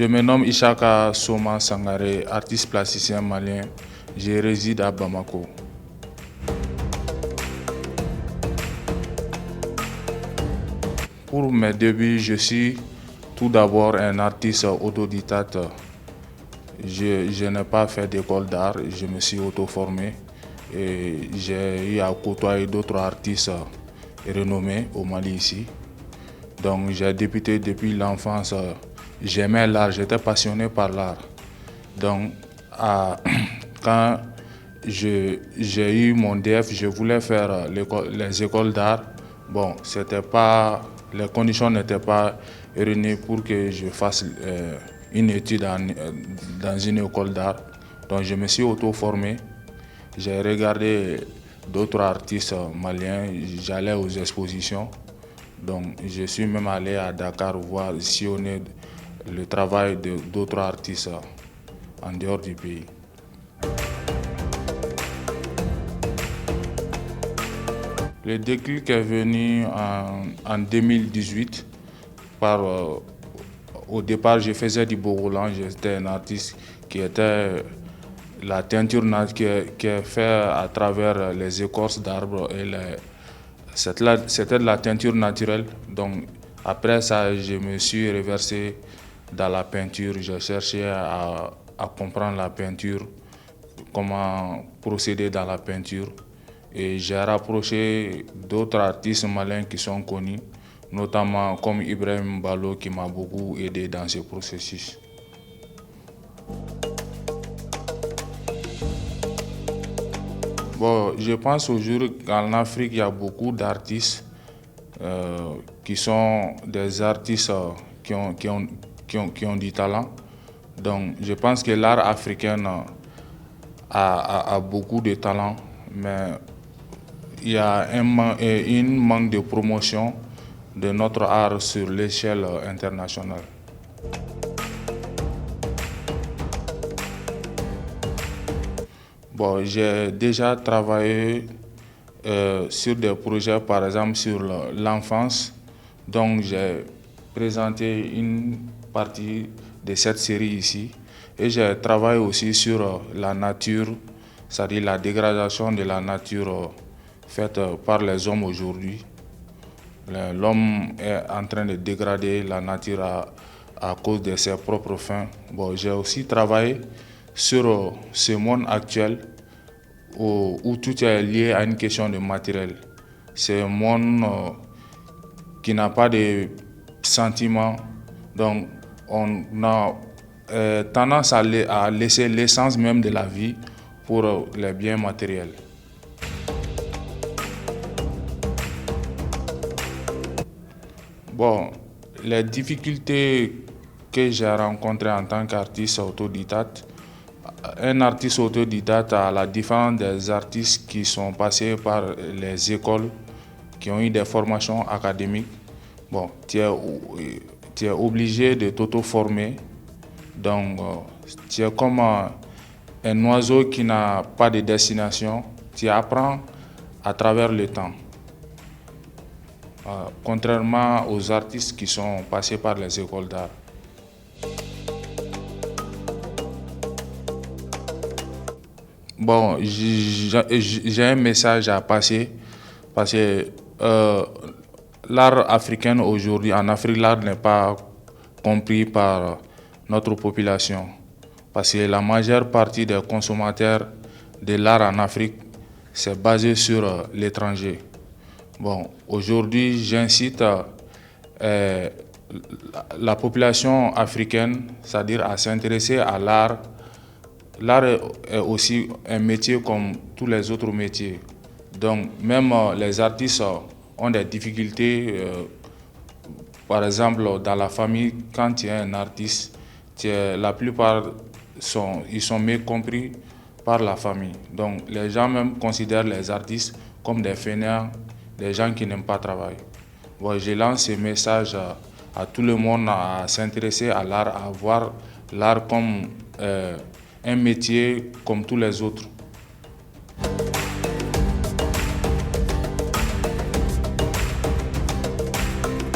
Je me nomme Ishaka Soma Sangare, artiste plasticien malien. Je réside à Bamako. Pour mes débuts, je suis tout d'abord un artiste autodidacte. Je n'ai pas fait d'école d'art, je me suis auto-formé et j'ai eu à côtoyer d'autres artistes renommés au Mali ici. Donc j'ai débuté depuis l'enfance, j'aimais l'art, j'étais passionné par l'art. Donc quand j'ai eu mon DF, je voulais faire les écoles d'art. Bon, les conditions n'étaient pas réunies pour que je fasse une étude dans une école d'art. Donc je me suis auto-formé. J'ai regardé d'autres artistes maliens, j'allais aux expositions. Donc je suis même allé à Dakar voir sillonner le travail d'autres artistes en dehors du pays. Le déclic est venu en 2018. Au départ, je faisais du Bogolan. J'étais un artiste qui était la teinture qui est faite à travers les écorces d'arbres. C'était de la teinture naturelle. Donc, après ça, je me suis reversé dans la peinture. J'ai cherché à comprendre la peinture, comment procéder dans la peinture. Et j'ai rapproché d'autres artistes maliens qui sont connus, notamment comme Ibrahim Balo qui m'a beaucoup aidé dans ce processus. Bon, je pense aujourd'hui qu'en Afrique, il y a beaucoup d'artistes qui sont des artistes qui ont du talent. Donc, je pense que l'art africain a beaucoup de talent, mais il y a un manque de promotion de notre art sur l'échelle internationale. Bon, j'ai déjà travaillé sur des projets, par exemple sur l'enfance. Donc j'ai présenté une partie de cette série ici. Et j'ai travaillé aussi sur la nature, c'est-à-dire la dégradation de la nature faite par les hommes aujourd'hui. L'homme est en train de dégrader la nature à cause de ses propres fins. Bon, j'ai aussi travaillé sur ce monde actuel où tout est lié à une question de matériel. C'est un monde qui n'a pas de sentiments. Donc, on a tendance à laisser l'essence même de la vie pour les biens matériels. Bon, les difficultés que j'ai rencontrées en tant qu'artiste autodidacte, un artiste autodidacte à la différence des artistes qui sont passés par les écoles, qui ont eu des formations académiques. Bon, tu es obligé de t'auto-former. Donc, tu es comme un oiseau qui n'a pas de destination. Tu apprends à travers le temps. Contrairement aux artistes qui sont passés par les écoles d'art. Bon, j'ai un message à passer parce que l'art africain aujourd'hui, en Afrique, l'art n'est pas compris par notre population. Parce que la majeure partie des consommateurs de l'art en Afrique, c'est basé sur l'étranger. Bon, aujourd'hui, j'incite la population africaine, c'est-à-dire à s'intéresser à l'art. L'art est aussi un métier comme tous les autres métiers. Donc, même les artistes ont des difficultés. Par exemple, dans la famille, quand tu es un artiste, la plupart ils sont mieux compris par la famille. Donc, les gens même considèrent les artistes comme des fainéants, des gens qui n'aiment pas travailler. Bon, je lance ce message à tout le monde à s'intéresser à l'art, à voir l'art comme un métier comme tous les autres.